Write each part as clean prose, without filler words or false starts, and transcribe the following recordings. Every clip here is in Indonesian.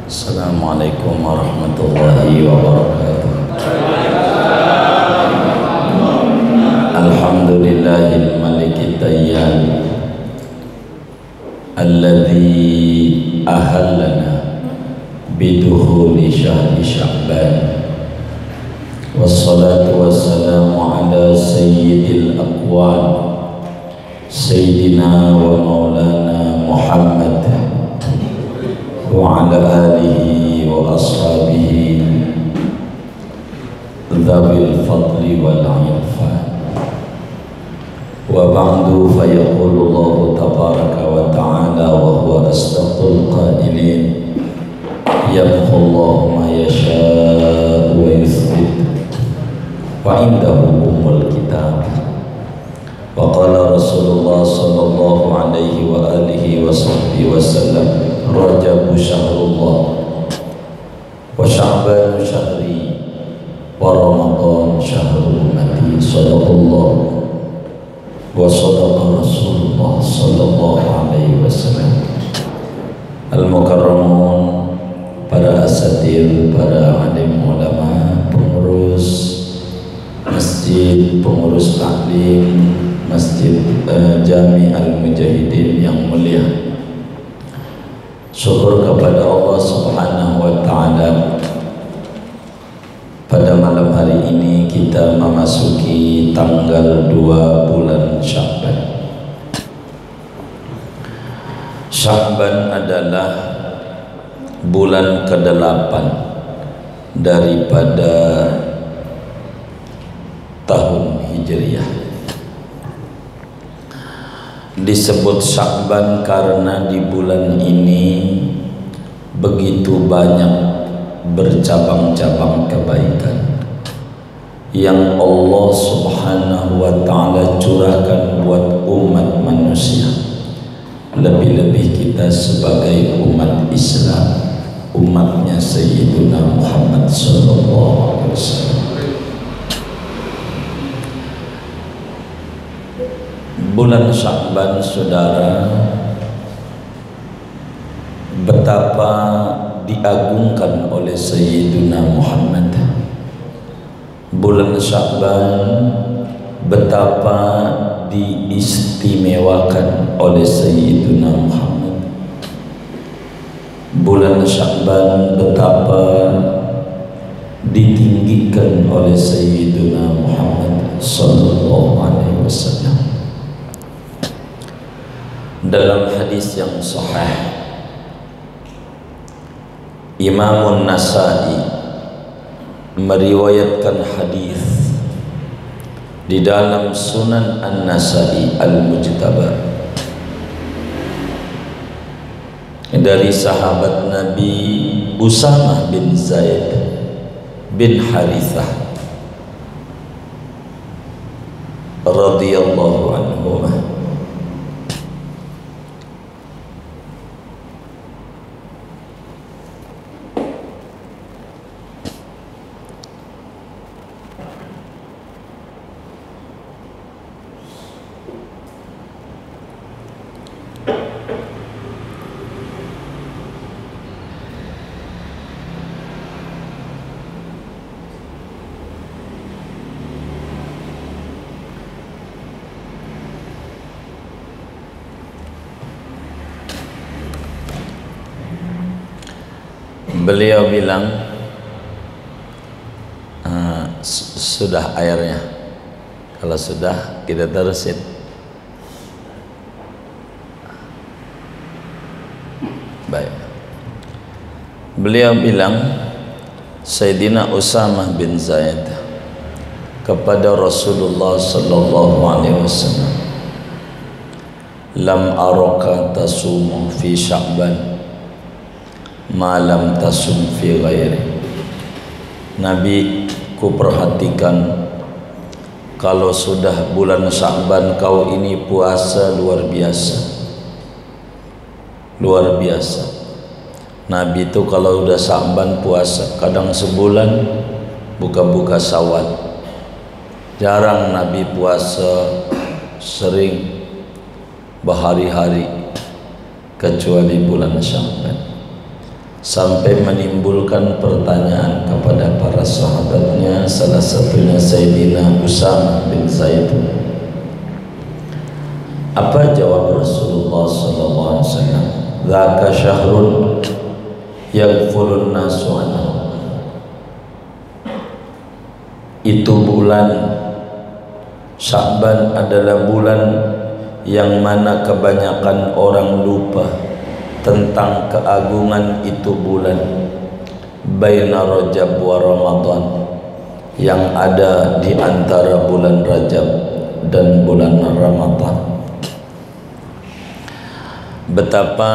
Assalamualaikum warahmatullahi wabarakatuh. Alhamdulillahil malikid dayyan alladzi ahallana bidukhuli syahri Sya'ban. Wassalatu wassalamu ala sayyidil aqwan sayyidina wa maulana Muhammad wa ala alihi wa ashabihi dzawil fadli wal irfan. Wa ba'du, fa yaqulu Allahu tabaraka wa ta'ala wa huwa asdaqul qailin, yamhu Allahu ma yasha'u wa yuthbit wa indahu ummul kitab. Wa qala Rasulullah sallallahu alaihi wa alihi wa sahbihi wa sallam, Rajabu syahrullah wa Sya'ban syahri wa Ramadan syahrul ummati. Sadaqallah wa sadaqa Rasulullah sallallahu alaihi wasallam. Al-mukarramun, para asatir, para alim ulama, pengurus masjid, pengurus taklim Masjid Jami Al-Mujahidin yang mulia, syukur kepada Allah Subhanahu wa ta'ala. Pada malam hari ini kita memasuki tanggal 2 bulan Sya'ban. Sya'ban adalah bulan ke-8 daripada tahun Hijriah. Disebut Sya'ban karena di bulan ini begitu banyak bercabang-cabang kebaikan yang Allah Subhanahu wa ta'ala curahkan buat umat manusia, lebih-lebih kita sebagai umat Islam, umatnya Sayyiduna Muhammad sallallahu alaihi wasallam. Bulan Sya'ban, saudara, betapa diagungkan oleh Sayyiduna Muhammad. Bulan Sya'ban betapa diistimewakan oleh Sayyiduna Muhammad. Bulan Sya'ban betapa ditinggikan oleh Sayyiduna Muhammad sallallahu alaihi wasallam. Dalam hadis yang sahih, Imam An-Nasa'i meriwayatkan hadis di dalam Sunan An-Nasa'i Al-Mujtaba dari sahabat Nabi Usamah bin Zaid bin Harithah radhiyallahu anhu. Beliau bilang, sudah airnya, kalau sudah kita terusin. Baik. Beliau bilang, Sayyidina Usamah bin Zaid kepada Rasulullah sallallahu alaihi wasallam, lam araka tasumu fi Sya'ban malam tasum fi ghairi. Nabi, ku perhatikan kalau sudah bulan Sya'ban kau ini puasa luar biasa. Luar biasa. Nabi itu kalau udah Sya'ban puasa, kadang sebulan buka-buka Syawal. Jarang Nabi puasa sering berhari-hari kecuali bulan Sya'ban. sampai menimbulkan pertanyaan kepada para sahabatnya, salah satunya Sayyidina Usamah bin Zaid. Apa jawab Rasulullah sallallahu alaihi wasallam? Dzaka syahrun yaghfulun nasu anhu. Itu bulan Sya'ban adalah bulan yang mana kebanyakan orang lupa tentang keagungan itu bulan, baina Rajab wa Ramadan, yang ada di antara bulan Rajab dan bulan Ramadan. Betapa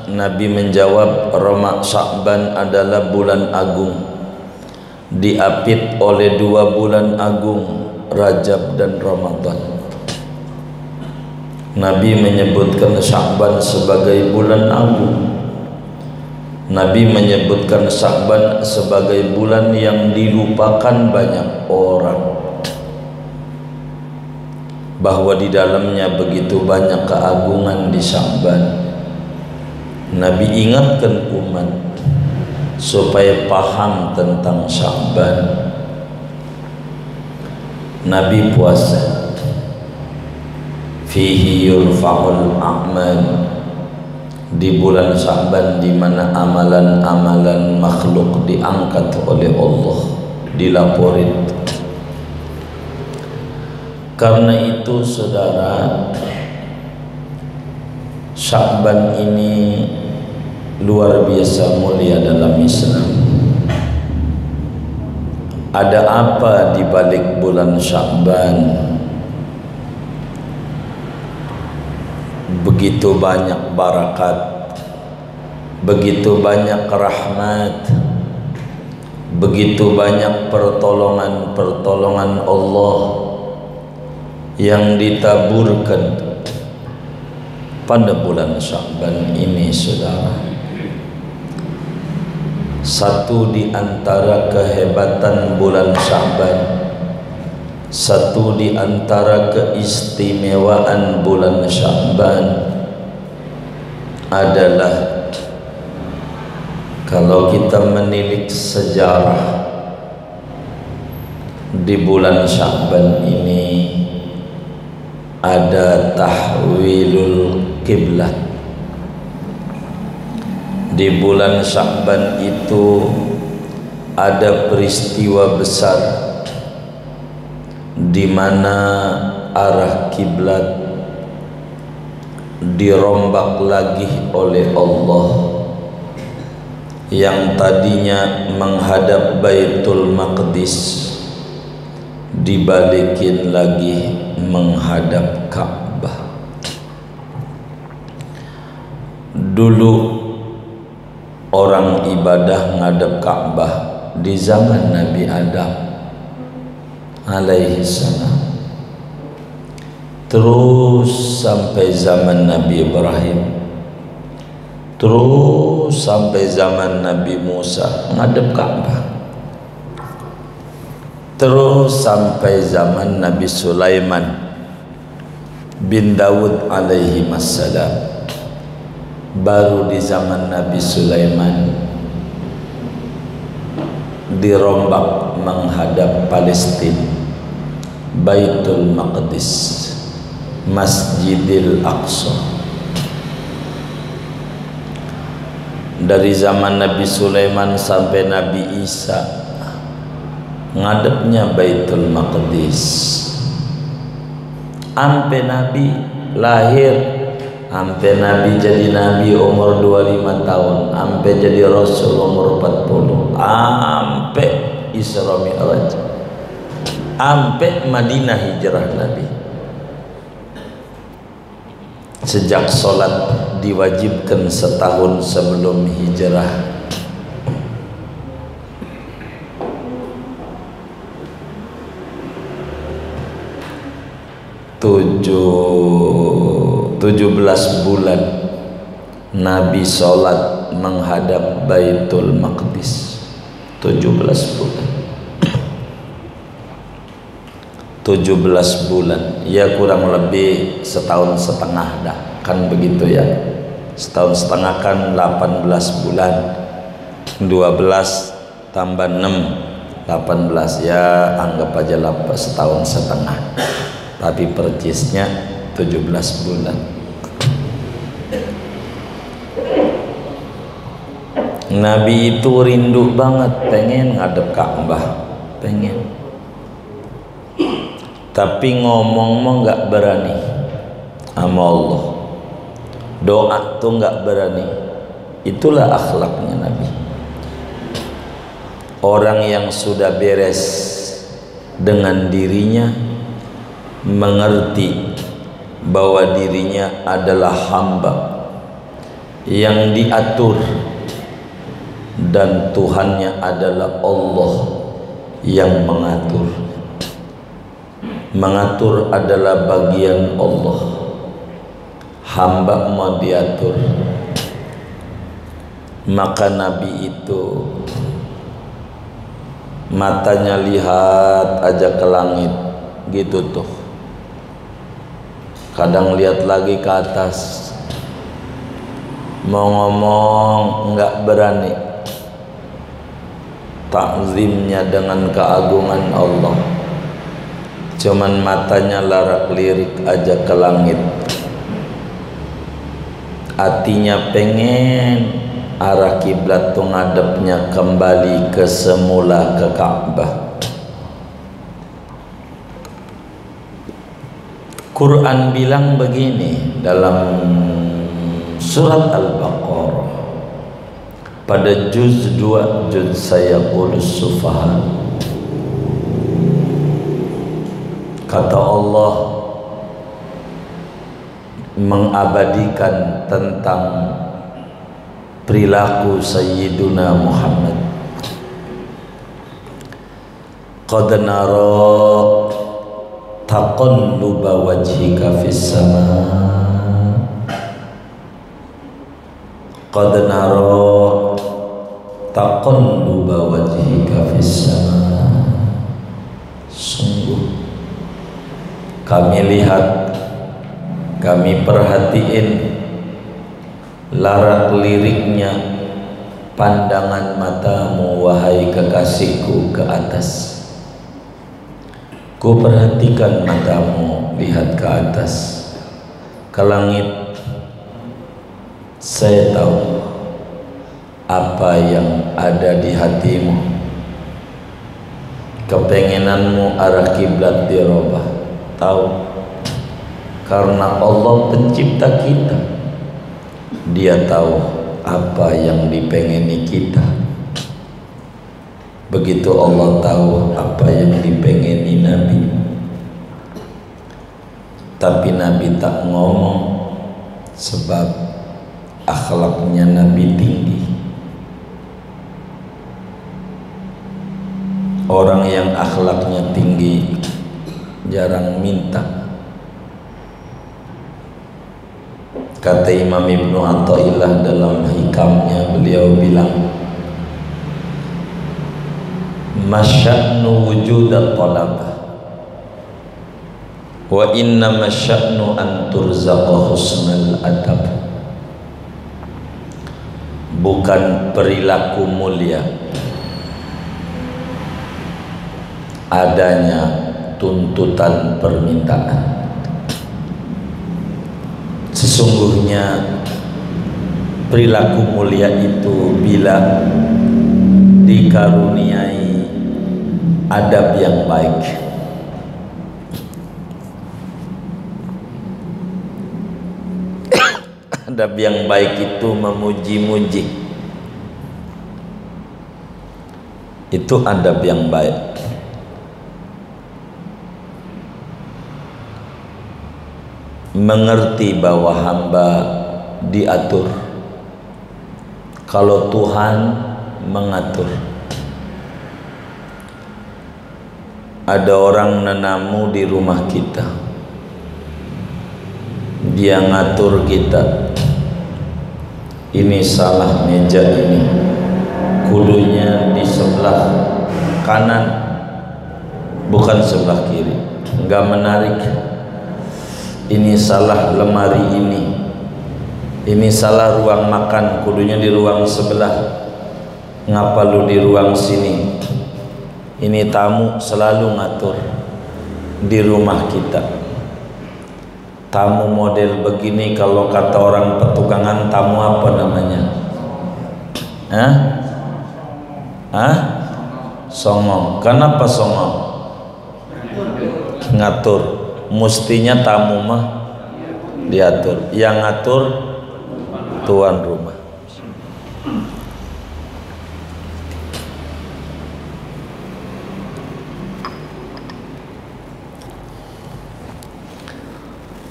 Nabi menjawab, Sya'ban adalah bulan agung, diapit oleh dua bulan agung, Rajab dan Ramadan. Nabi menyebutkan Sya'ban sebagai bulan agung. Nabi menyebutkan Sya'ban sebagai bulan yang dilupakan banyak orang, bahwa di dalamnya begitu banyak keagungan di Sya'ban. Nabi ingatkan umat supaya paham tentang Sya'ban. Nabi puasa, fihi yurfa'ul a'mal, di bulan Sya'ban di mana amalan-amalan makhluk diangkat oleh Allah, dilaporin. Karena itu saudara, Sya'ban ini luar biasa mulia dalam Islam. Ada apa di balik bulan Sya'ban? Begitu banyak barakat, begitu banyak rahmat, begitu banyak pertolongan-pertolongan Allah yang ditaburkan pada bulan Sya'ban ini, saudara. Satu di antara kehebatan bulan Sya'ban, satu di antara keistimewaan bulan Sya'ban adalah, kalau kita menilik sejarah di bulan Sya'ban ini, ada tahwilul kiblat. Di bulan Sya'ban itu ada peristiwa besar di mana arah kiblat dirombak lagi oleh Allah. Yang tadinya menghadap Baitul Maqdis dibalikin lagi menghadap Ka'bah. Dulu orang ibadah ngadep Ka'bah di zaman Nabi Adam alaihi salam, terus sampai zaman Nabi Ibrahim, terus sampai zaman Nabi Musa ngadep Ka'bah, terus sampai zaman Nabi Sulaiman bin Daud alaihi wassalam. Baru di zaman Nabi Sulaiman dirombak menghadap Palestina, Baitul Maqdis, Masjidil Aqsa. Dari zaman Nabi Sulaiman sampai Nabi Isa ngadepnya Baitul Maqdis. Sampai Nabi lahir, sampai Nabi jadi Nabi umur 25 tahun, sampai jadi Rasul umur 40, sampai Isra Mi'raj, sampai Madinah hijrah Nabi. Sejak sholat diwajibkan setahun sebelum hijrah, 17 bulan Nabi sholat menghadap Baitul Maqdis. 17 bulan 17 bulan, ya kurang lebih setahun setengah dah, kan begitu ya. Setahun setengah kan 18 bulan, 12 tambah 6 18, ya anggap aja setahun setengah, tapi percisnya 17 bulan. Nabi itu rindu banget, pengen ngadep Ka'bah, pengen, tapi ngomong mau nggak berani sama Allah, doa tuh nggak berani. Itulah akhlaknya Nabi. Orang yang sudah beres dengan dirinya, mengerti bahwa dirinya adalah hamba yang diatur dan Tuhannya adalah Allah yang mengatur. Mengatur adalah bagian Allah, hamba mau diatur. Maka Nabi itu matanya lihat aja ke langit gitu tuh, kadang lihat lagi ke atas, mau ngomong nggak berani, takzimnya dengan keagungan Allah, cuman matanya larak-lirik aja ke langit, hatinya pengen arah kiblat tuh ngadepnya kembali ke semula, ke Ka'bah. Quran bilang begini dalam surat Al-Baqarah pada juz 2, juz sayaqulus sufaha, kata Allah mengabadikan tentang perilaku Sayyiduna Muhammad. Qad nara taqalluba wajhika fis sama, qad nara taqalluba wajhika fis sama, sungguh kami lihat, kami perhatiin larak liriknya pandangan matamu wahai kekasihku ke atas. Ku perhatikan matamu lihat ke atas, ke langit. Saya tahu apa yang ada di hatimu, kepengenanmu arah kiblat dirubah. Tahu, karena Allah pencipta kita, Dia tahu apa yang dipengeni kita. Begitu Allah tahu apa yang dipengeni Nabi, tapi Nabi tak ngomong sebab akhlaknya Nabi tinggi. Orang yang akhlaknya tinggi jarang minta. Kata Imam Ibnu Athaillah dalam hikamnya, beliau bilang, masya'nu wujudat talabah wa inna masya'nu an turzaqa husnal adab. Bukan perilaku mulia, adanya tuntutan permintaan. Sesungguhnya perilaku mulia itu bila dikaruniai adab yang baik. Adab yang baik itu memuji-muji, itu adab yang baik. Mengerti bahwa hamba diatur, kalau Tuhan mengatur. Ada orang nenamu di rumah kita, dia ngatur kita, ini salah meja ini, kudunya di sebelah kanan bukan sebelah kiri, enggak menarik. Ini salah lemari ini salah ruang makan, kudunya di ruang sebelah. ngapa lu di ruang sini? Ini tamu selalu ngatur di rumah kita. Tamu model begini kalau kata orang petugangan tamu apa namanya? Songong. Kenapa songong? Ngatur. Mestinya tamu mah diatur. Yang ngatur tuan rumah.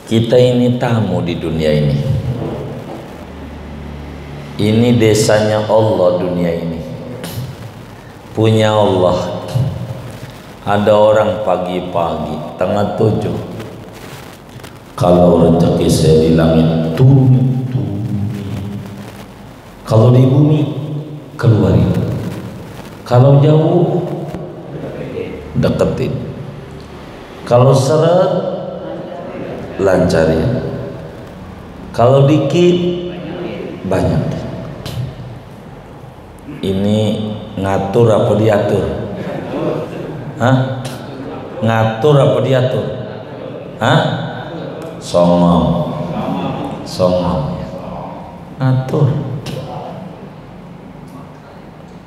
Kita ini tamu di dunia ini. Ini desanya Allah, dunia ini punya Allah. Ada orang pagi-pagi tengah 7, kalau rezeki saya di langit turun, kalau di bumi keluarin, kalau jauh deketin, kalau seret lancarin, kalau dikit banyak. Ini ngatur apa diatur? Ngatur apa diatur? Songong. Ngatur.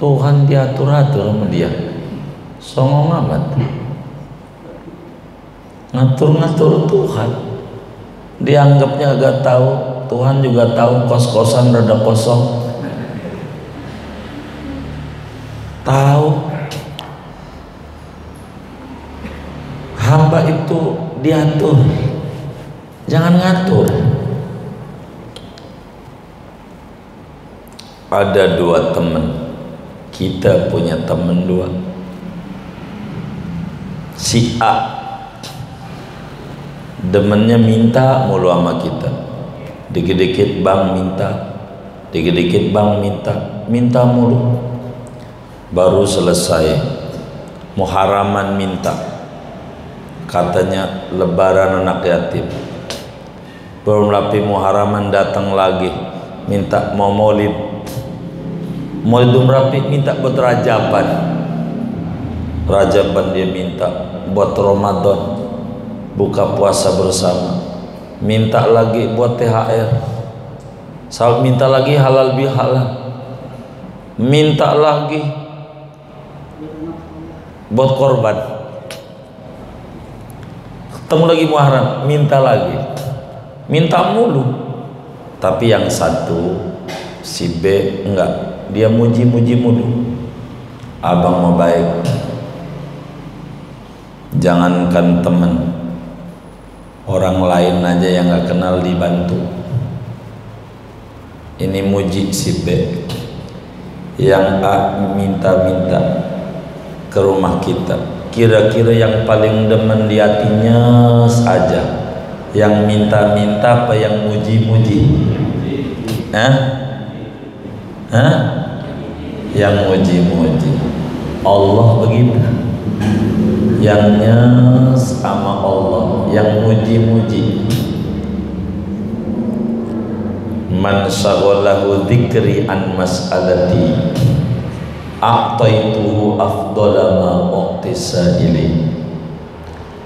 Tuhan diatur-atur sama dia. Songong amat. Ngatur-ngatur Tuhan. Dianggapnya agak tahu. Tuhan juga tahu kos-kosan rada kosong. Tahu. Hamba itu diatur, jangan ngatur. Ada 2 teman, kita punya teman 2. Si A demennya minta mulu sama kita, dikit-dikit bang minta, dikit-dikit bang minta mulu. Baru selesai Muharraman minta, katanya lebaran anak yatim. Belum rapi Muharraman datang lagi minta mau maulid rapi, minta buat Rajaban dia minta buat Ramadan buka puasa bersama, minta lagi buat THR, minta lagi halal bihalal, minta lagi buat korban, ketemu lagi Muharram, minta lagi, minta mulu. Tapi yang satu si B enggak, dia muji-muji mulu. Abang mau baik, jangankan teman, orang lain aja yang nggak kenal dibantu. Ini muji si B. Yang A minta-minta ke rumah kita, kira-kira yang paling demen di hatinya saja, yang minta-minta apa yang muji-muji? Yang muji-muji. Allah begitu, yang nyes sama Allah, yang muji-muji. Man syaghalahu dzikri an mas'alati a'taituhu afdhala ma uqtisa ilaih.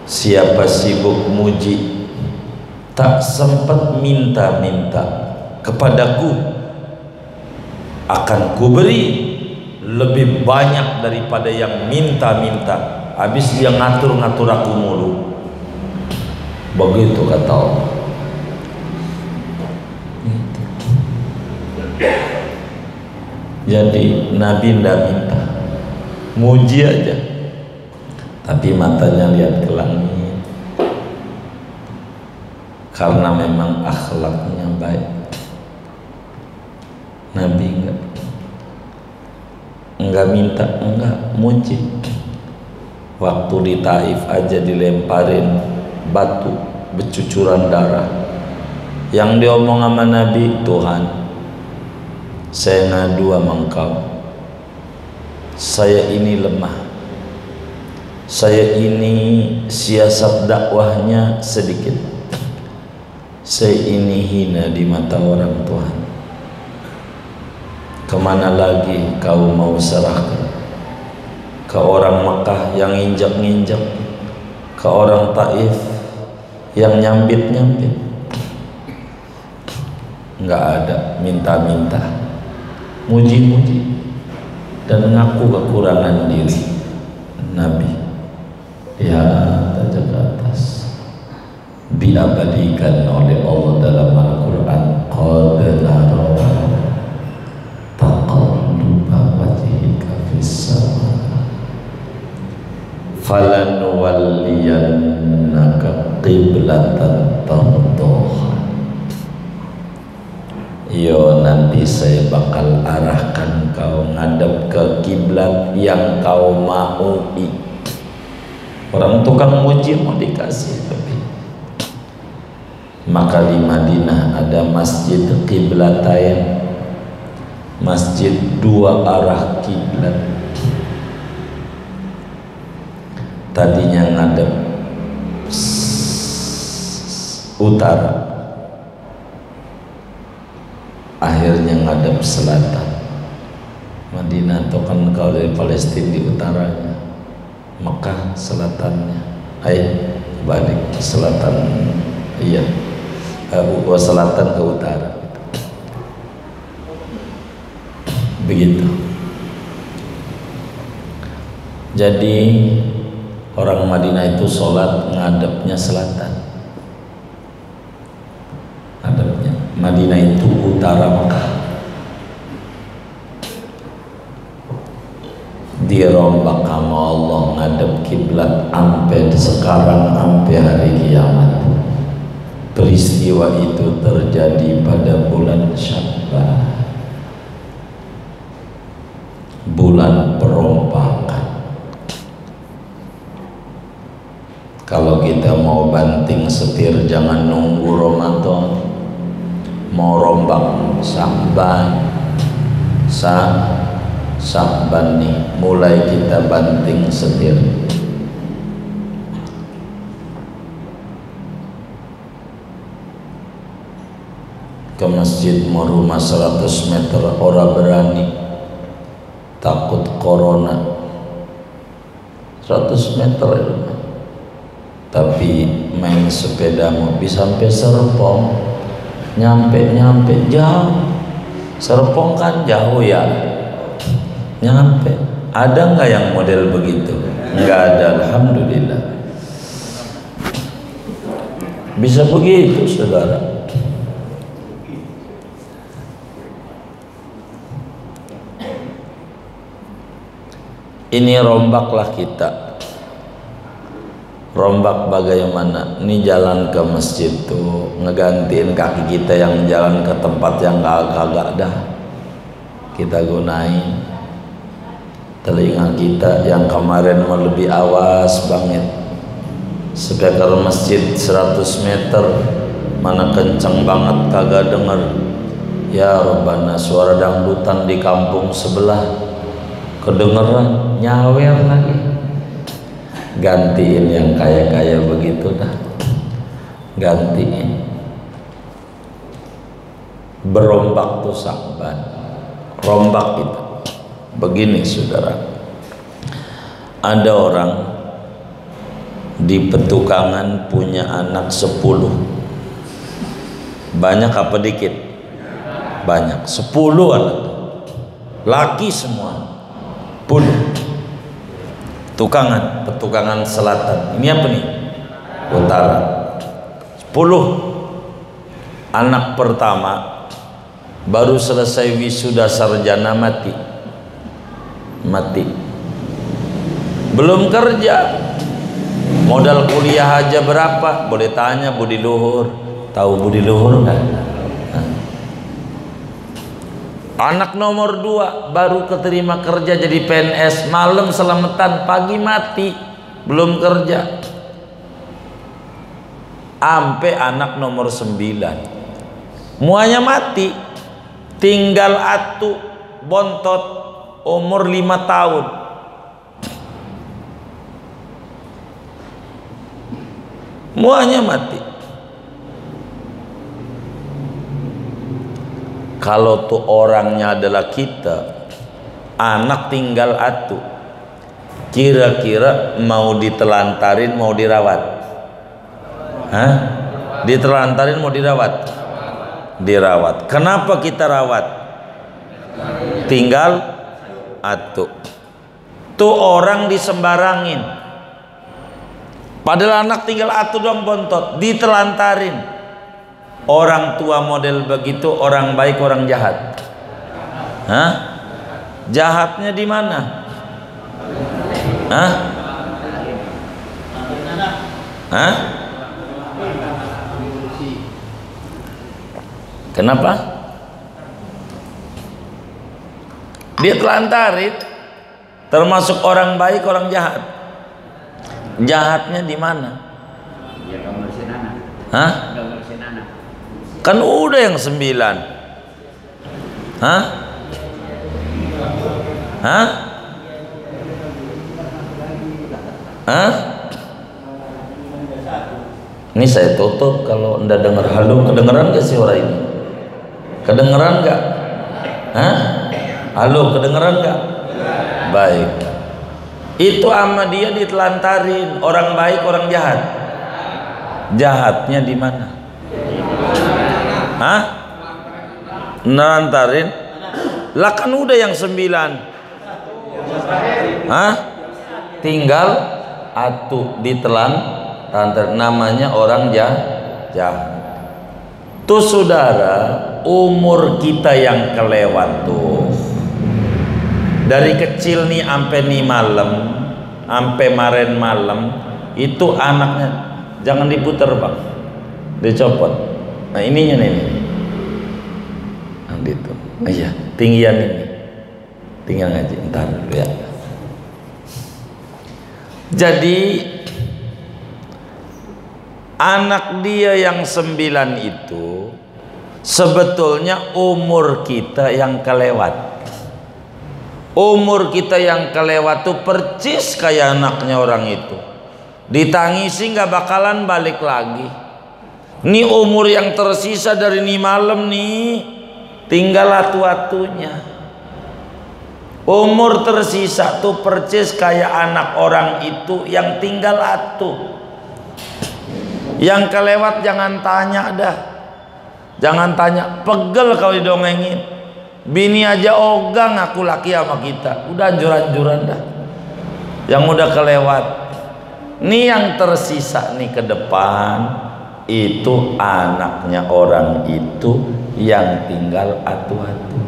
Siapa sibuk muji, tak sempat minta-minta kepadaku, akan kuberi lebih banyak daripada yang minta-minta. Habis dia ngatur-ngatur aku mulu. Begitu kata Allah. Jadi Nabi ndak minta, muji aja, tapi matanya lihat ke langit, karena memang akhlaknya baik. Nabi enggak minta, enggak muji. Waktu di Taif aja dilemparin batu bercucuran darah, yang diomong sama Nabi, Tuhan, saya ngadu sama Engkau, saya ini lemah, saya ini siasat dakwahnya sedikit, saya ini hina di mata orang Tuhan. Kemana lagi kau mau serahkan? Ke orang Mekah yang injak-injak, ke orang Taif yang nyambit-nyambit. Enggak ada minta-minta, muji-muji dan ngaku kekurangan diri. Nabi diangkat ke atas, diabadikan oleh Allah dalam Al-Quran. Qad nara taqalluba wajhika fis sama falanuwalliyannaka qiblatan tardaha. Yo, nanti saya bakal arahkan kau ngadep ke kiblat yang kau maui. Orang tukang muji mau dikasih tapi. Maka di Madinah ada masjid qiblatain, masjid dua arah kiblat. Tadinya ngadep utara, akhirnya ngadep selatan. Madinah itu kan kalau dari Palestina di utaranya, Mekah selatannya, balik selatan, iya, selatan ke utara, begitu. Jadi orang Madinah itu sholat ngadepnya selatan, ngadepnya. Madinah itu utara Mekah. Dirombak sama Allah ngadep kiblat sampai sekarang, sampai hari kiamat. Peristiwa itu terjadi pada bulan Sya'ban, bulan perombakan. Kalau kita mau banting setir jangan nunggu Ramadan, mau rombak Sya'ban nih mulai kita banting setir. Ke masjid mau rumah 100 meter orang berani, takut corona. 100 meter itu, tapi main sepeda mau bisa sampai Serpong, nyampe jauh. Serpong kan jauh ya, nyampe. Ada nggak yang model begitu? Nggak ada, alhamdulillah. Bisa begitu saudara. Ini rombaklah kita. Rombak bagaimana? Ini jalan ke masjid tuh ngegantiin kaki kita yang jalan ke tempat yang kagak dah. Kita gunain telinga kita yang kemarin mau lebih awas banget. Speaker masjid 100 meter mana kenceng banget kagak denger. Ya Rabbana, suara dangdutan di kampung sebelah kedengeran, nyawer lagi. Gantiin yang kaya-kaya begitu dah, gantiin. Berombak tuh Sya'ban. Rombak itu begini saudara, ada orang di petukangan punya anak 10. Banyak apa dikit? Banyak, 10 anak, laki semua. Tukangan, petukangan selatan. Ini apa nih? Utara. 10. Anak pertama baru selesai wisuda sarjana mati. Belum kerja. Modal kuliah aja berapa? Boleh tanya Budi Luhur. Tahu Budi Luhur kan? Anak nomor 2 baru keterima kerja jadi PNS, malam selamatan, pagi mati, belum kerja. Ampe anak nomor 9 muanya mati, tinggal atu bontot umur 5 tahun. Muanya mati. Kalau tuh orangnya adalah kita, anak tinggal atu, kira-kira mau ditelantarin mau dirawat? Hah? Ditelantarin mau dirawat? Dirawat. Kenapa kita rawat? Tinggal atu. Tuh orang disembarangin, padahal anak tinggal atu dong bontot, ditelantarin. Orang tua model begitu orang baik orang jahat? Hah? Jahatnya di mana? Hah? Hah? Kenapa? Dia telantarin, termasuk orang baik orang jahat? Jahatnya di mana? Hah? Kan udah yang 9. Hah? Hah? Hah? Ini saya tutup kalau ndak dengar. Halo, kedengeran gak sih orang ini? Kedengeran gak? Hah? Halo, kedengeran gak? Baik. Itu sama dia ditelantarin, orang baik orang jahat? Jahatnya di mana? Hah? Nelantarin? Lah kan udah yang 9. Hah? Tinggal atu ditelantarin, namanya orang jahat. Tuh saudara, umur kita yang kelewat tuh. Dari kecil nih sampai nih malam, sampai kemarin malam, itu anaknya jangan diputar bang, dicopot. Nah ininya nih, nah, gitu. Iya, tinggian ini, tinggal ngaji ntar ya. Jadi anak dia yang 9 itu sebetulnya umur kita yang kelewat. Umur kita yang kelewat tuh percis kayak anaknya orang itu. Ditangisi nggak bakalan balik lagi. Nih umur yang tersisa dari nih malam nih, tinggal atu-atunya. Umur tersisa tuh percis kayak anak orang itu yang tinggal atu. Yang kelewat jangan tanya dah. Jangan tanya, pegel kalau didongengin. Bini aja ogah ngaku laki sama kita. Udah anjur-anjuran dah. Yang udah kelewat. Nih yang tersisa nih ke depan, itu anaknya orang itu yang tinggal atu-atu.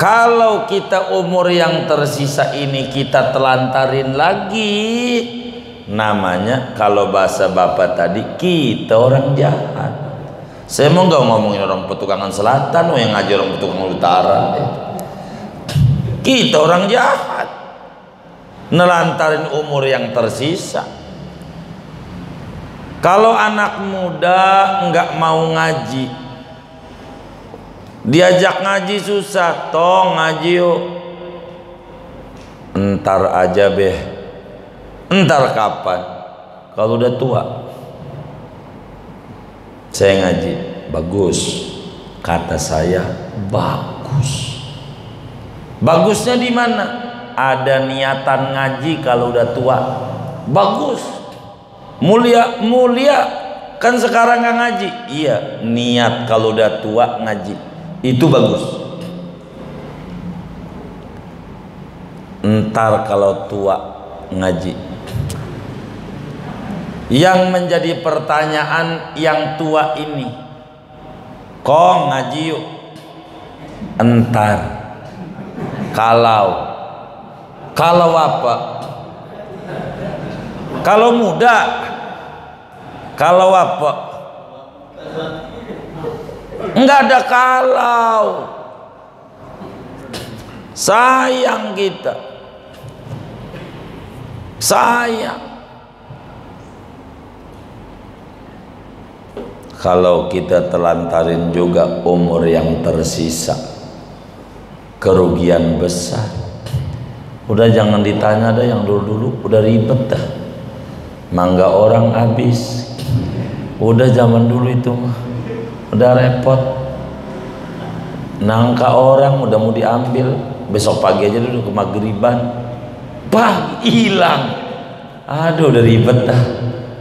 Kalau kita umur yang tersisa ini kita telantarin lagi, namanya kalau bahasa bapak tadi kita orang jahat. Saya mau nggak ngomongin orang Petukangan Selatan, yang ngaji orang Petukangan Utara. Kita orang jahat, nelantarin umur yang tersisa. Kalau anak muda nggak mau ngaji, diajak ngaji susah, tong ngaji yuk. Entar aja beh, entar kapan? Kalau udah tua. Saya ngaji, bagus. Kata saya bagus. Bagusnya di mana? Ada niatan ngaji kalau udah tua, bagus. Mulia kan sekarang nggak ngaji. Iya, niat kalau udah tua ngaji itu bagus. Entar kalau tua ngaji. Yang menjadi pertanyaan yang tua ini, kok ngaji yuk? Entar. Kalau apa? Kalau muda, kalau apa? Enggak ada kalau. Sayang kita, sayang. Kalau kita telantarin juga umur yang tersisa, kerugian besar. Udah jangan ditanya dah yang dulu-dulu, udah ribet dah. Mangga orang habis. Udah zaman dulu itu mah. udah repot. Nangka orang udah mau diambil, besok pagi aja dulu ke maghriban, hilang. Aduh, udah ribet dah.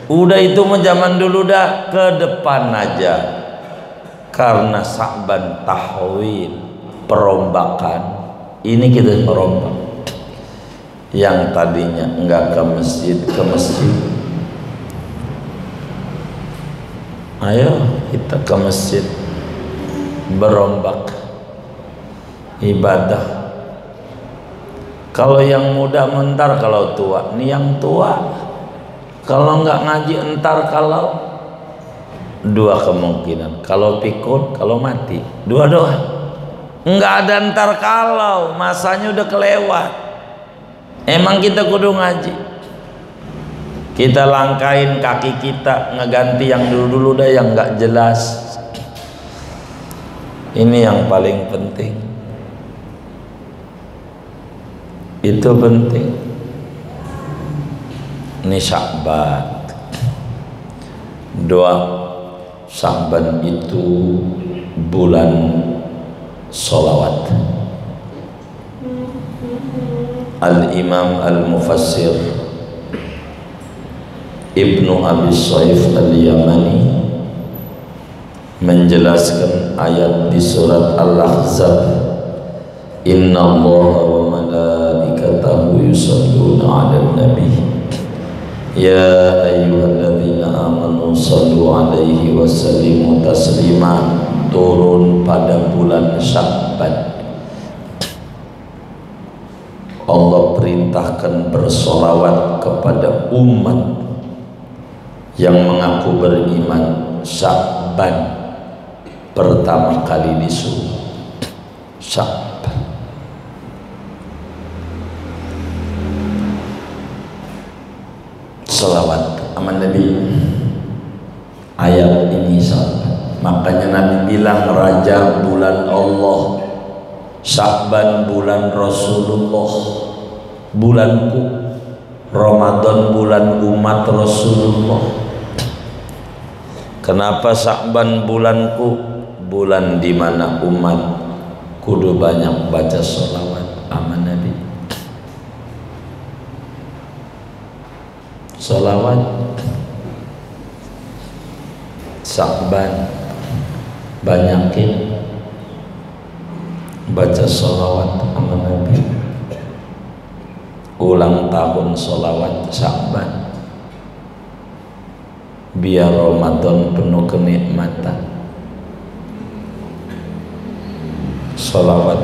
Udah itu mah zaman dulu dah, ke depan aja. Karena Sa'ban tahwil, perombakan. Ini kita merombak. Yang tadinya enggak ke masjid. Ayo kita ke masjid, berombak ibadah. Kalau yang muda mentar, kalau tua nih yang tua. Kalau enggak ngaji entar, kalau dua kemungkinan, kalau pikun, kalau mati, dua doang. Enggak ada entar kalau, masanya udah kelewat. Emang kita kudu ngaji, kita langkain kaki kita, ngeganti yang dulu-dulu dah yang enggak jelas. Ini yang paling penting, itu penting. Ini Sya'ban. Doa Sya'ban itu bulan sholawat. Al-Imam Al-Mufassir Ibnu Abi Shaif Al-Yamani menjelaskan ayat di surat Al-Ahzab, Inna Allaha wa malaikatahu yusalluna 'alan nabi ya ayyuhalladzina amanu sallu 'alaihi wa sallimu taslima, turun pada bulan Sya'ban. Allah perintahkan bersolawat kepada umat yang mengaku beriman. Sya'ban pertama kali disuruh. Sya'ban. Salawat aman Nabi. Ayat ini Sya'ban. Makanya Nabi bilang Rajab bulan Allah, Sya'ban bulan Rasulullah, bulanku. Ramadan bulan umat Rasulullah. Kenapa Sya'ban bulanku? Bulan dimana umat kudu banyak baca sholawat aman Nabi. Sholawat Sya'ban, banyakin baca sholawat aman Nabi. Ulang tahun sholawat Sya'ban, biar Ramadan penuh kenikmatan. Sholawat.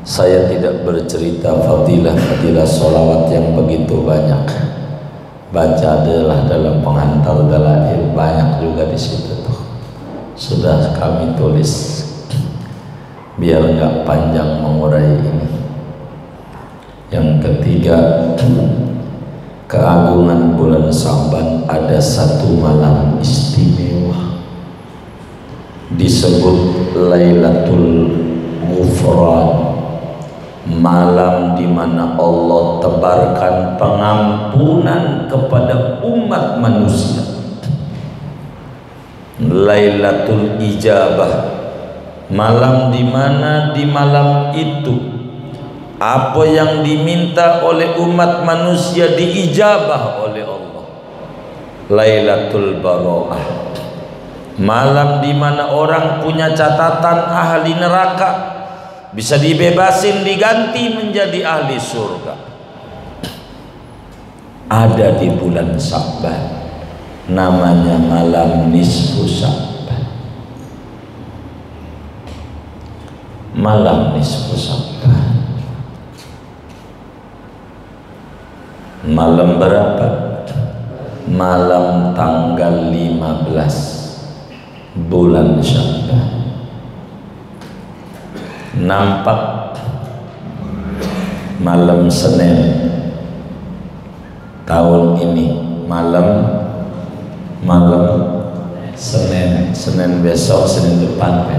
Saya tidak bercerita fadilah sholawat yang begitu banyak. Baca adalah dalam pengantar dalail, banyak juga di situ tuh. Sudah kami tulis biar nggak panjang mengurai ini. Yang ketiga, keagungan bulan Sya'ban, ada satu malam istimewa disebut Lailatul Ghufran, malam di mana Allah tebarkan pengampunan kepada umat manusia. Lailatul Ijabah, malam di mana di malam itu apa yang diminta oleh umat manusia diijabah oleh Allah. Lailatul Bara'ah, malam di mana orang punya catatan ahli neraka bisa dibebasin, diganti menjadi ahli surga. Ada di bulan Sya'ban, namanya malam nisfu Sya'ban. Malam nisfu Sya'ban. Malam berapa? Malam tanggal 15 bulan Sya'ban. Nampak malam Senin tahun ini, malam Senin besok, Senin depan ya.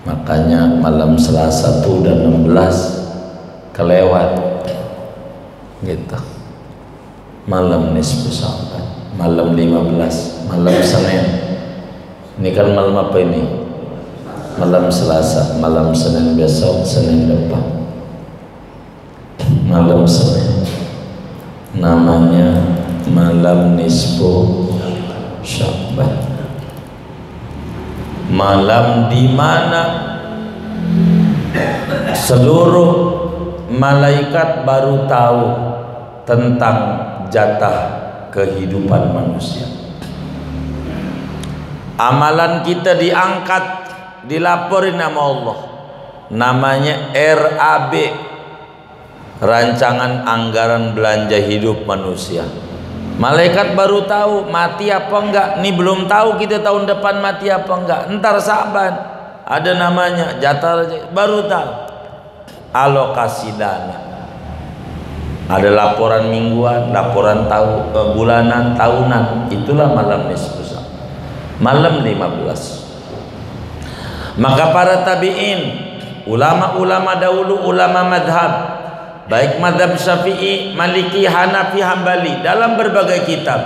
Makanya malam Selasa tuh udah 16 kelewat gitu. Malam nisfu Sya'ban, malam 15, malam Senin. Ini kan malam apa ini? Malam Selasa, malam Senin besok, Senin depan. Malam Senin. Namanya malam nisfu Sya'ban. Malam di mana seluruh malaikat baru tahu tentang jatah kehidupan manusia. Amalan kita diangkat, dilaporin nama Allah. Namanya RAB, Rancangan Anggaran Belanja Hidup Manusia. Malaikat baru tahu mati apa enggak. Ini belum tahu kita tahun depan mati apa enggak. Entar Sa'ban ada namanya jatah, baru tahu. Alokasi dana, ada laporan mingguan, laporan bulanan, tahunan. Itulah malam nisfu Sya'ban, malam 15. Maka para tabi'in, ulama-ulama dahulu, ulama madhab, baik madhab Syafi'i, Maliki, Hanafi, Hambali, dalam berbagai kitab,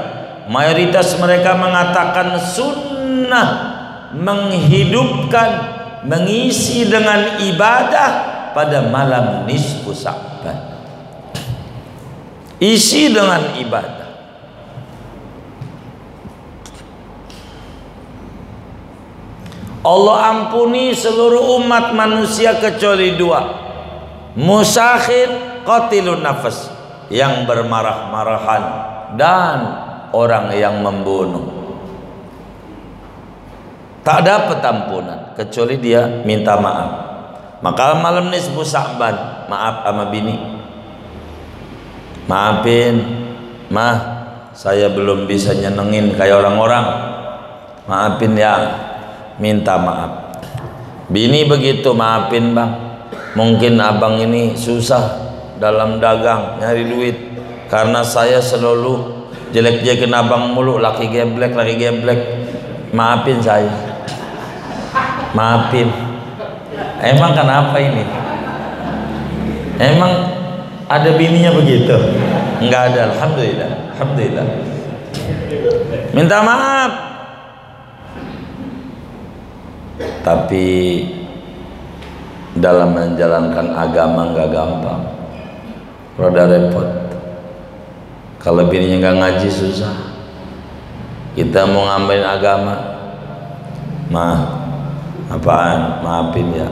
mayoritas mereka mengatakan sunnah menghidupkan, mengisi dengan ibadah pada malam nisfu Sya'ban. Isi dengan ibadah. Allah ampuni seluruh umat manusia kecuali dua: musakhir, qatilun nafas, yang bermarah-marahan, dan orang yang membunuh. Tak dapat ampunan kecuali dia minta maaf. Maka malam nisfu Sya'ban, maaf sama bini, maafin mah, saya belum bisa nyenengin kayak orang-orang, maafin ya, minta maaf. Bini begitu, maafin bang, mungkin abang ini susah dalam dagang nyari duit, karena saya selalu jelek-jelekin abang mulu, laki geblek, maafin saya, maafin. Emang kenapa ini? Emang ada bininya begitu? Enggak ada, alhamdulillah, alhamdulillah. Minta maaf. Tapi dalam menjalankan agama enggak gampang, rada repot. Kalau bininya enggak ngaji susah. Kita mau ngambilin agama, apaan? Maafin ya.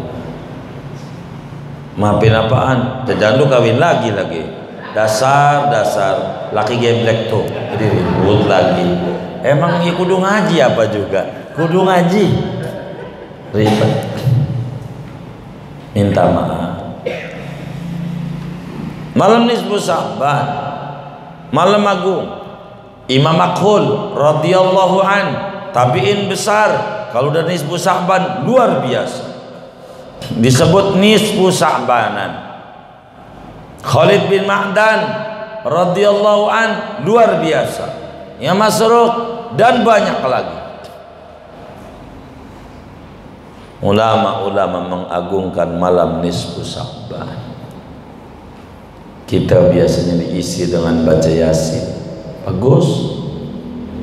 Maafin apaan? Jangan lu kawin lagi. Dasar laki geblek tuh, jadi ribut lagi. Emang ya kudu ngaji apa juga? Kudu ngaji. Ribet. Minta maaf. Malam nisfu Sya'ban, malam agung. Imam Makhul radhiyallahu an, tabi'in besar, kalau udah nisfu Sya'ban luar biasa, disebut nisfu Sya'banan. Khalid bin Ma'dan radhiyallahu an luar biasa, ya Masruq, dan banyak lagi. Ulama-ulama mengagungkan malam nisfu Sya'ban. Kita biasanya diisi dengan baca Yasin, bagus,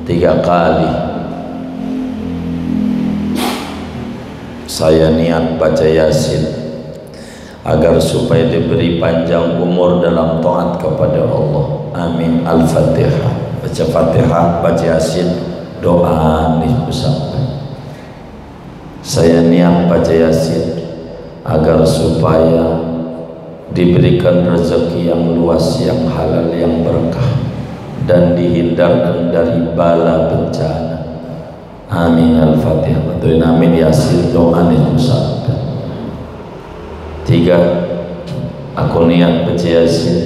3 kali. Saya niat baca Yasin agar supaya diberi panjang umur dalam taat kepada Allah. Amin. Al-Fatihah. Baca Fatihah, baca Yasin, doa nisfu Sya'ban. Saya niat baca Yasin agar supaya diberikan rezeki yang luas, yang halal, yang berkah, dan dihindarkan dari bala bencana. Amin. Al-Fatihah. Betul. Amin. Yasin, doa nisfu Sya'ban. 3, aku niat baca Yasin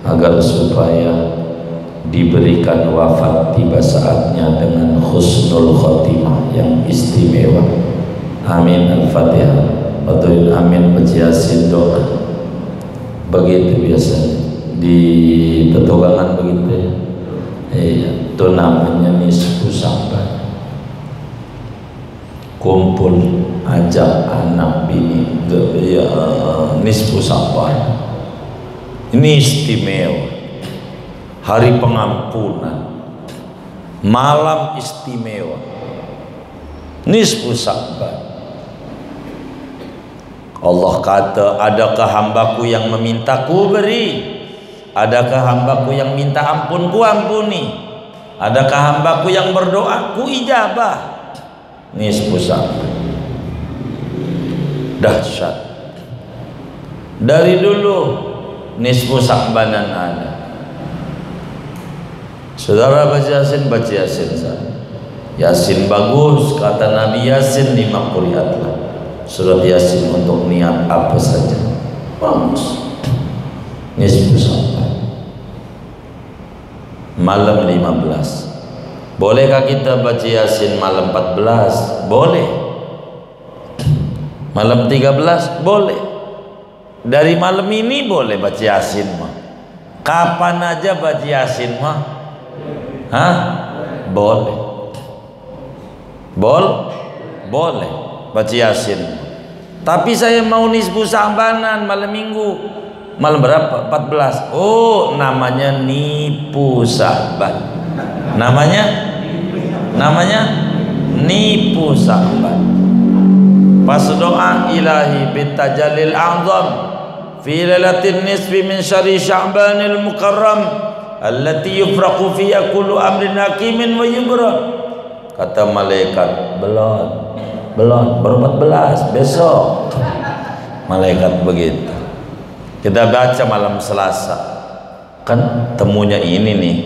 agar supaya diberikan wafat tiba saatnya dengan husnul khotimah yang istimewa. Amin. Al-Fatihah. Betul. Amin. Baca Yasin, doa. Begitu biasanya di petugangan begitu ya. Iya, itu namanya nisfu Sya'ban. Kumpul, ajak anak bini, ya, nisfu Sya'ban. Ini istimewa, hari pengampunan. malam istimewa, nisfu Sya'ban. Allah kata, adakah hambaku yang meminta ku beri, adakah hambaku yang minta ampun ku ampuni, adakah hambaku yang berdoa ku ijabah. Nisfu Sya'ban, dahsyat. Dari dulu nisfu Sya'banan ada. Saudara baca Yasin, baca Yasin saja. Yasin bagus, kata Nabi, Yasin 5 qiraatlah. Surat Yasin untuk niat apa saja bagus. Nisfu Sya'ban, malam 15. Bolehkah kita baca Yasin malam 14? Boleh. Malam 13? Boleh. Dari malam ini boleh baca Yasin mah. Kapan aja baca Yasin mah? Hah? Boleh. Boleh baca Yasin. Tapi saya mau nisfu Sya'banan malam minggu. Malam berapa? 14. Oh, namanya nipu Sya'ban. Namanya nipu Sya'ban. Pas doa ilahi bitajalil a'zam fi lailatin nisfi min syahri Sya'banil mukarram allati yufraqu fiha kullu amrin hakimin wa yubram. Kata malaikat, belum baru 14 besok. Malaikat begitu. Kita baca malam Selasa, kan temunya ini nih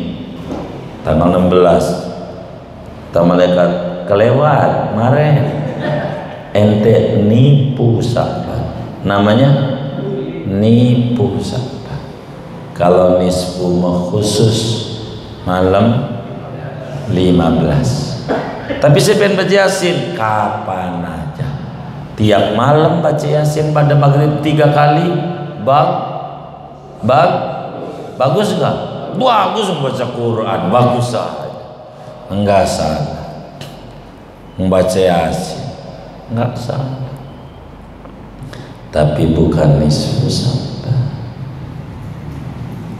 tanggal 16. Kata malaikat, kelewat mare ente nipu Sya'ban. Namanya nipu Sya'ban. Kalau nisfu khusus malam 15. Tapi saya pengen baca Yasin kapan aja, tiap malam baca Yasin pada maghrib 3 kali. Bagus nggak? Bagus membaca Quran, bagus saja. Enggak salah membaca Yasin, enggak salah. Tapi bukan nisfu Sya'ban.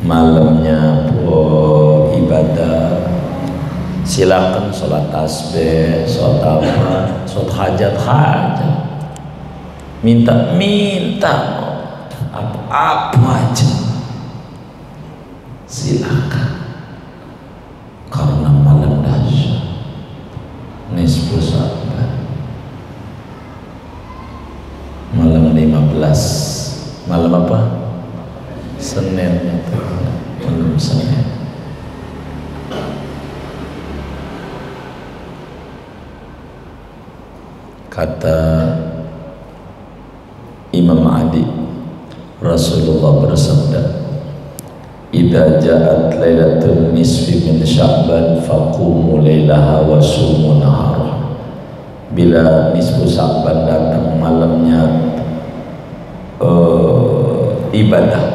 Malamnya ibadah. Silakan sholat tasbih, sholat apa, sholat hajat. Minta apa aja. Silakan. Karena malam dahsyat. Nisfu Sya'ban. Malam 15. Malam apa? Senin. Malam Senin. Kata Imam Adi, Rasulullah bersabda, "Idza ja'at lailatul nisfi min Sya'ban faqumu lailaha wa sumu nahara." Bila nisfu Sya'ban datang malamnya ibadah,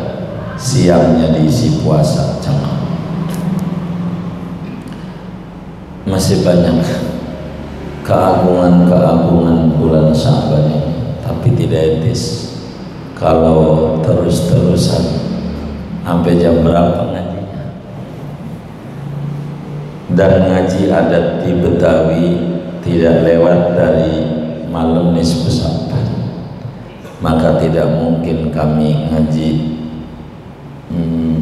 siangnya diisi puasa. Jangan. Masih banyak keagungan bulan Sya'ban ini, tapi tidak etis kalau terus-terusan sampai jam berapa ngajinya. Dan ngaji adat di Betawi tidak lewat dari malam nisfu Sya'ban, maka tidak mungkin kami ngaji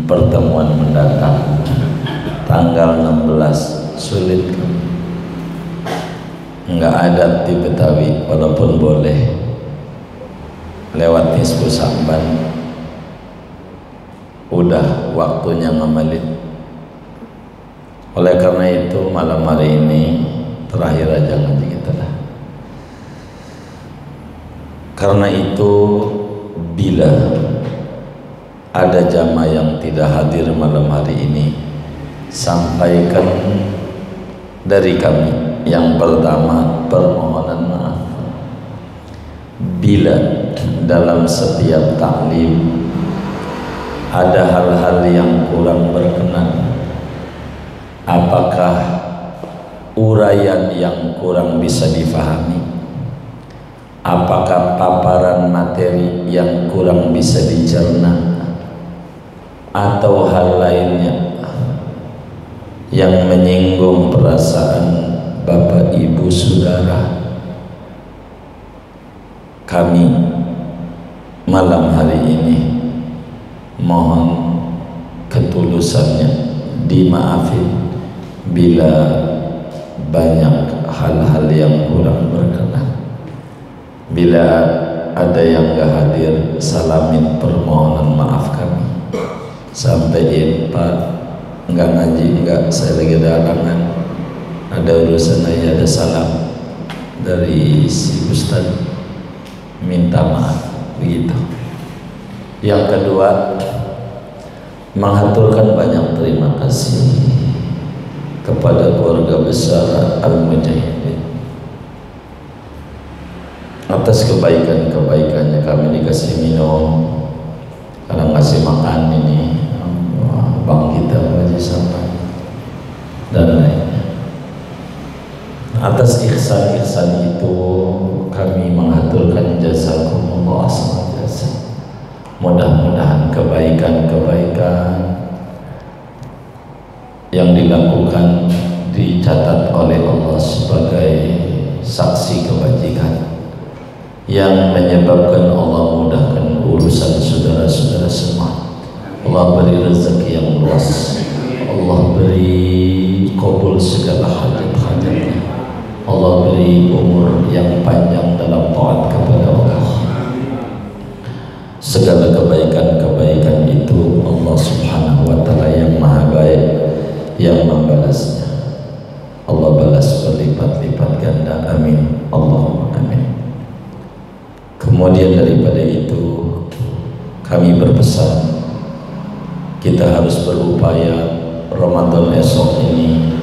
pertemuan mendatang tanggal 16. Sulit. Enggak ada di Betawi, walaupun boleh lewat nisfu Sya'ban, udah waktunya ngamalin. Oleh karena itu malam hari ini terakhir aja ngaji kita lah. Karena itu bila ada jamaah yang tidak hadir malam hari ini, sampaikan dari kami. Yang pertama, permohonan maaf bila dalam setiap taklim ada hal-hal yang kurang berkenan. Apakah uraian yang kurang bisa difahami, apakah paparan materi yang kurang bisa dicerna, atau hal lainnya yang menyinggung perasaan Bapak Ibu Saudara, kami malam hari ini mohon ketulusannya dimaafin bila banyak hal-hal yang kurang berkenan. Bila ada yang gak hadir, salamin permohonan maaf kami. Sampaiin, Pak, enggak ngaji, enggak, saya lagi ada halangan, ada urusan aja, ada salam dari si Ustaz, minta maaf, begitu. Yang kedua, mengaturkan banyak terima kasih kepada keluarga besar Al-Mujahidin atas kebaikan-kebaikannya. Kami dikasih minum, kadang kasih makan ini bang kita Haji Sampai dan lainnya. Atas ihsan-ihsan itu kami mengaturkan jazakumullah sama jasa. Mudah-mudahan kebaikan-kebaikan yang dilakukan dicatat oleh Allah sebagai saksi kebajikan yang menyebabkan Allah mudahkan urusan saudara-saudara semua. Allah beri rezeki yang luas, Allah beri kabul segala hajat-hajatnya, Allah beri umur yang panjang dalam taat kepada Allah. Segala kebaikan-kebaikan itu Allah Subhanahu wa ta'ala yang maha baik yang membalasnya. Allah balas berlipat-lipat ganda, amin, Allahumma amin. Kemudian daripada itu kami berpesan, kita harus berupaya Ramadan esok ini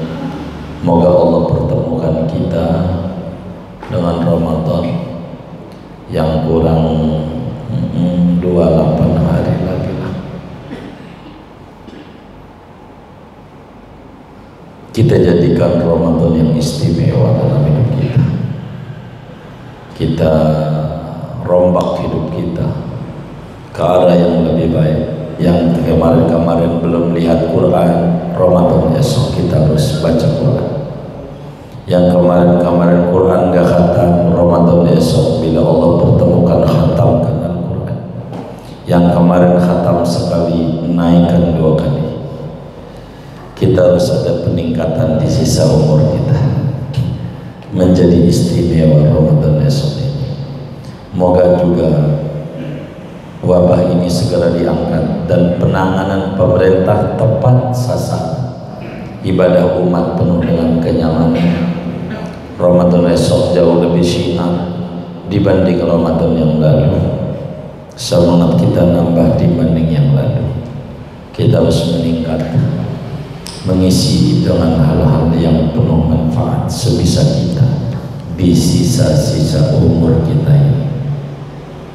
moga Allah pertemukan kita dengan Ramadan yang kurang 28 hari lagi lah. Kita jadikan Ramadan yang istimewa dalam hidup kita. Kita rombak hidup kita ke arah yang lebih baik. Yang kemarin-kemarin belum lihat Quran, Ramadan esok kita harus baca Quran. Yang kemarin-kemarin Quran gak khatam, Ramadan esok bila Allah pertemukan khatamkan Al-Quran. Yang kemarin khatam sekali, naikkan 2 kali. Kita harus ada peningkatan di sisa umur kita menjadi istimewa Ramadan esok ini. Moga juga wabah ini segera diangkat dan penanganan pemerintah tepat sasaran. Ibadah umat penuh dengan kenyamanan. Ramadan esok jauh lebih syiar dibanding Ramadan yang lalu. Semangat kita nambah dibanding yang lalu. Kita harus meningkat, mengisi dengan hal-hal yang penuh manfaat sebisa kita di sisa-sisa umur kita ini.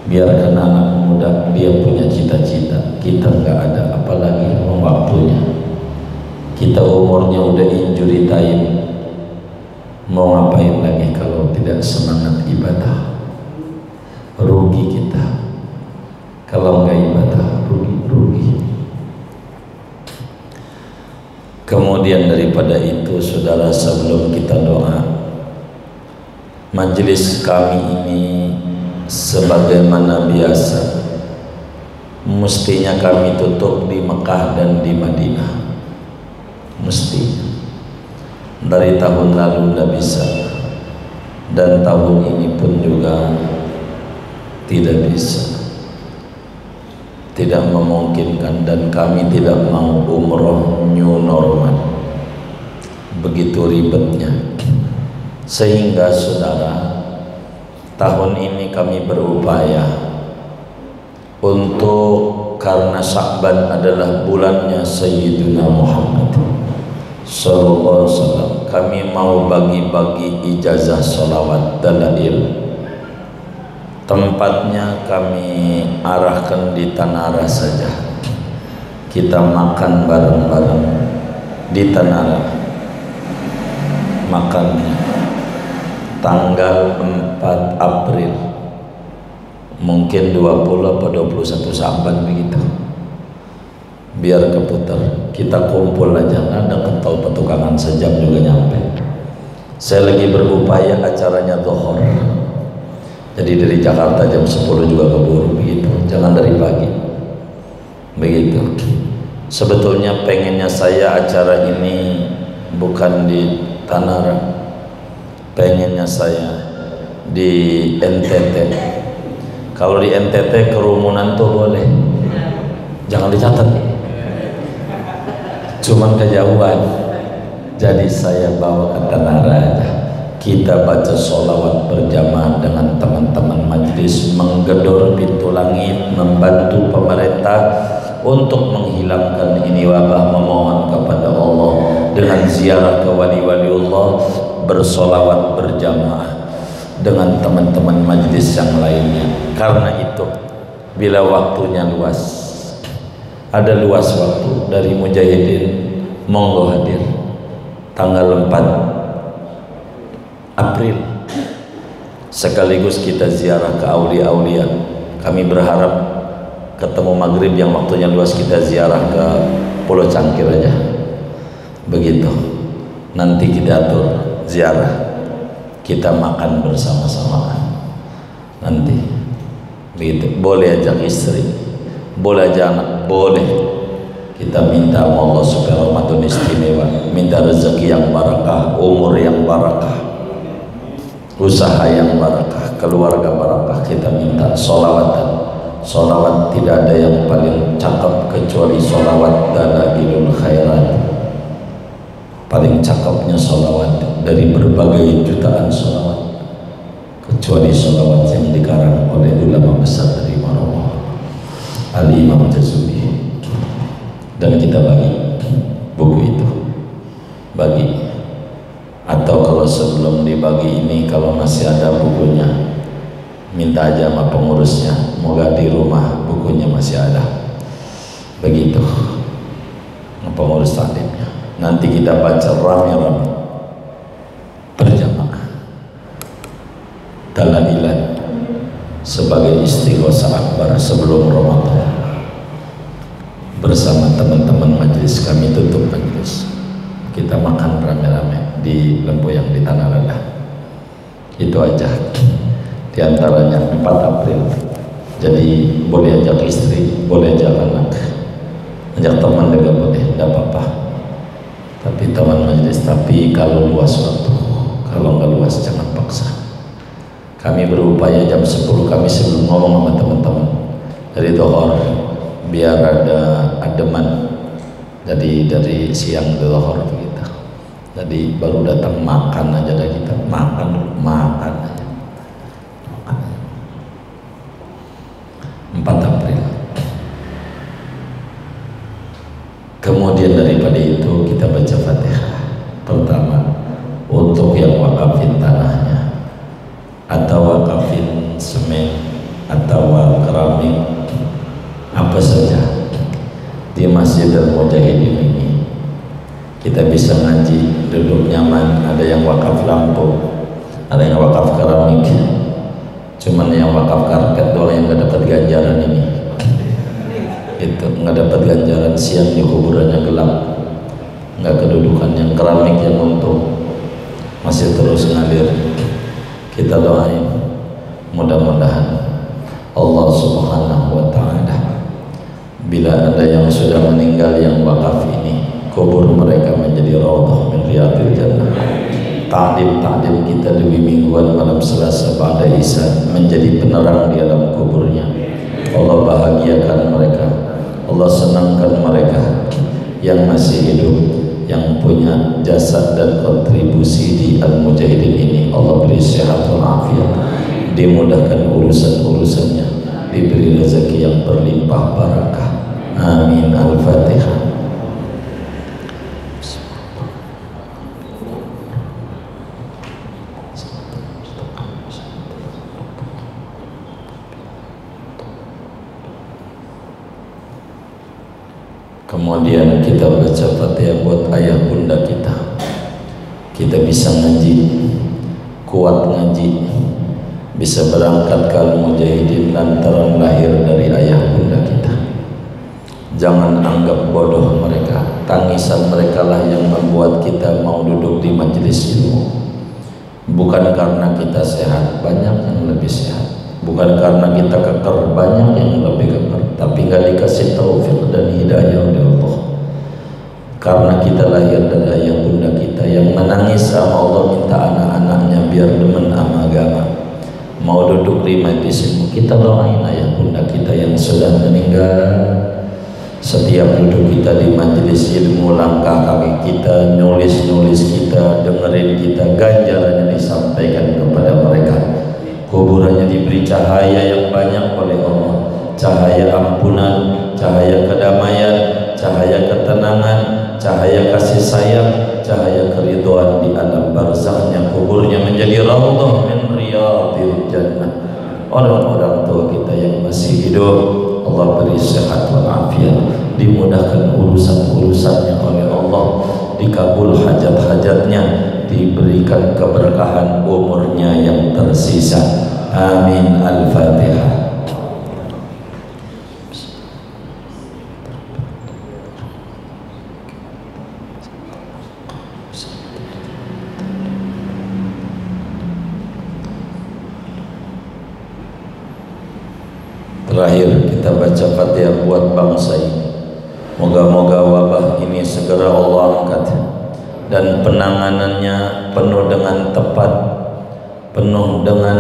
Biarkan anak muda dia punya cita-cita, kita nggak ada, apalagi waktunya. Kita umurnya udah injury time, mau ngapain lagi kalau tidak semangat ibadah? Rugi kita kalau nggak ibadah, rugi. Kemudian daripada itu, saudara, sebelum kita doa, majelis kami ini sebagaimana biasa mestinya kami tutup di Mekah dan di Madinah, mestinya. Dari tahun lalu tidak bisa, dan tahun ini pun juga tidak bisa, tidak memungkinkan, dan kami tidak mau umroh new normal, begitu ribetnya. Sehingga saudara, tahun ini kami berupaya untuk, karena Sya'ban adalah bulannya Sayyidina Muhammad sallallahu alaihi wasallam, kami mau bagi-bagi ijazah sholawat dalail. Tempatnya kami arahkan di Tanara saja. Kita makan bareng-bareng di Tanara. Makannya tanggal 4 April, mungkin 20 atau 21 Sya'ban begitu, biar keputar. kita kumpul aja, ada ketol petukangan sejam juga nyampe. Saya lagi berupaya acaranya dhuhur, jadi dari Jakarta jam 10 juga keburu begitu, jangan dari pagi begitu. Sebetulnya pengennya saya acara ini bukan di Tanara, pengennya saya di NTT. Kalau di NTT kerumunan tuh boleh, jangan dicatat, cuman kejauhan. Jadi saya bawa ke Tanara aja, kita baca sholawat berjamaah dengan teman-teman majlis, menggedor pintu langit, membantu pemerintah untuk menghilangkan ini wabah, memohon kepada Allah dengan ziarah ke wali-wali Allah, bersolawat berjamaah dengan teman-teman majlis yang lainnya. Karena itu bila waktunya luas, ada luas waktu dari mujahidin, monggo hadir tanggal 4 April, sekaligus kita ziarah ke aulia-aulia. Kami berharap ketemu maghrib yang waktunya luas, kita ziarah ke Pulau Cangkir aja begitu. Nanti kita atur ziarah, kita makan bersama-sama nanti begitu. Boleh ajak istri, boleh ajak anak, boleh. Kita minta Allah supaya Ramadan istimewa, minta rezeki yang barakah, umur yang barakah, usaha yang barakah, keluarga barakah. Kita minta sholawatan. Sholawat tidak ada yang paling cakep kecuali sholawat dalailul khairat. Paling cakepnya sholawat dari berbagai jutaan sholawat, kecuali sholawat yang dikarang oleh ulama besar dari Maroko, Al-Imam Jazuli. Dan kita bagi buku itu, bagi. Atau kalau sebelum dibagi ini, kalau masih ada bukunya, minta aja sama pengurusnya, moga di rumah bukunya masih ada begitu, pengurus taklimnya. Nanti kita baca rame-rame berjamaah dalailan sebagai istighosah akbar sebelum Ramadan bersama teman-teman majelis. Kami tutup majelis, kita makan rame-rame di Lempoyang di Tanah Rendah. Itu aja. Di antaranya 4 April. Jadi boleh ajak istri, boleh ajak anak, ajak teman juga boleh, tidak apa-apa. Tapi teman majelis, tapi kalau luas waktu, kalau nggak luas jangan paksa. Kami berupaya jam 10 kami sebelum ngomong sama teman-teman dari dhuhur, biar ada ademan. Jadi dari siang ke dhuhur begitu. Jadi baru datang makan aja dah, kita makan dulu, makan aja. 4 April. Kemudian daripada itu kita baca Fatihah. Pertama untuk yang wakafin tanahnya, atau wakafin semen, atau keramik, apa saja di Masjid Al-Mujahidin ini, kita bisa ngaji duduk nyaman. Ada yang wakaf lampu, ada yang wakaf keramik. Cuman yang wakaf karpet doang yang nggak dapat ganjaran ini. Itu nggak dapat ganjaran, siang di kuburannya gelap, nggak kedudukan. Yang keramik yang untung masih terus ngalir. Kita doain mudah-mudahan Allah Subhanahu wa ta'ala, bila ada yang sudah meninggal yang wakaf ini, kubur mereka menjadi raudhah min riyadil jannah. Ta'lim kita lebih mingguan malam Selasa pada Isya menjadi penerang di alam kuburnya. Allah bahagiakan mereka, Allah senangkan mereka yang masih hidup, yang punya jasa dan kontribusi di Al-Mujahidin ini. Allah beri sehat walafiat, dimudahkan urusan-urusannya, diberi rezeki yang berlimpah barakah. Amin. Al-Fatihah. Kemudian kita baca Fatihah buat ayah bunda kita. Kita bisa ngaji, kuat ngaji, bisa berangkat ke Al-Mujahidin lantaran lahir dari ayah bunda kita. Jangan anggap bodoh mereka. tangisan mereka lah yang membuat kita mau duduk di majelis ilmu. Bukan karena kita sehat, banyak yang lebih sehat. Bukan karena kita keker, banyak yang lebih keker. Tapi nggak dikasih taufik dan hidayah oleh Allah. Karena kita lahir dari ayah bunda kita yang menangis sama Allah, minta anak-anaknya biar demen sama agama. Mau duduk di majelis ilmu, kita doain ayah bunda kita yang sudah meninggal. Setiap duduk kita di majelis ilmu, langkah kaki kita, nulis-nulis kita, dengerin kita, ganjarannya disampaikan kepada mereka. Kuburannya diberi cahaya yang banyak oleh Allah, cahaya ampunan, cahaya kedamaian, cahaya ketenangan, cahaya kasih sayang, cahaya keridhaan di alam barzakhnya. Kuburnya menjadi raudhah min riyadil jannah. Orang-orang tua kita yang masih hidup, Allah beri sehat walafiat, dimudahkan urusan-urusannya oleh Allah, dikabul hajat-hajatnya, diberikan keberkahan umurnya yang tersisa. Amin. Al-Fatihah. Terakhir kita baca Fatihah buat bangsa ini. Moga-moga wabah ini segera Allah angkat dan penanganannya penuh dengan tepat, penuh dengan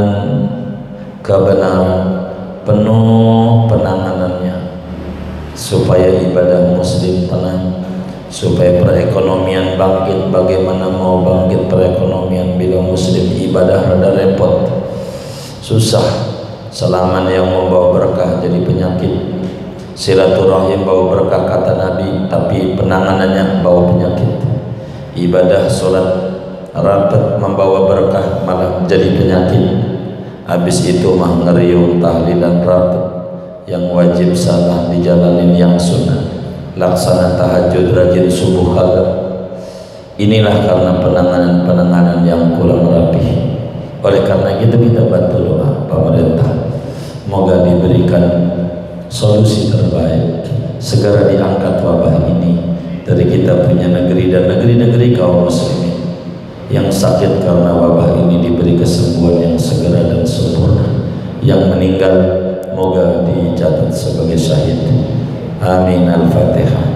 kebenaran, penuh penanganannya supaya ibadah muslim tenang, supaya perekonomian bangkit. Bagaimana mau bangkit perekonomian bila muslim ibadah rada repot, susah. Salaman yang membawa berkah jadi penyakit, silaturahim bawa berkah kata Nabi, tapi penanganannya bawa penyakit. Ibadah sholat rapat membawa berkah malah jadi penyakit. Habis itu mah ngeriung tahlilan rapat yang wajib salah dijalanin yang sunnah. Laksana tahajud rajin subuh kagak. Inilah karena penanganan yang kurang rapi. Oleh karena itu kita bantu doa pemerintah, moga diberikan solusi terbaik, segera diangkat wabah ini dari kita punya negeri dan negeri-negeri kaum muslimin yang sakit karena wabah ini diberi kesembuhan yang segera dan sempurna. Yang meninggal moga dicatat sebagai syahid. Amin. Al-Fatihah.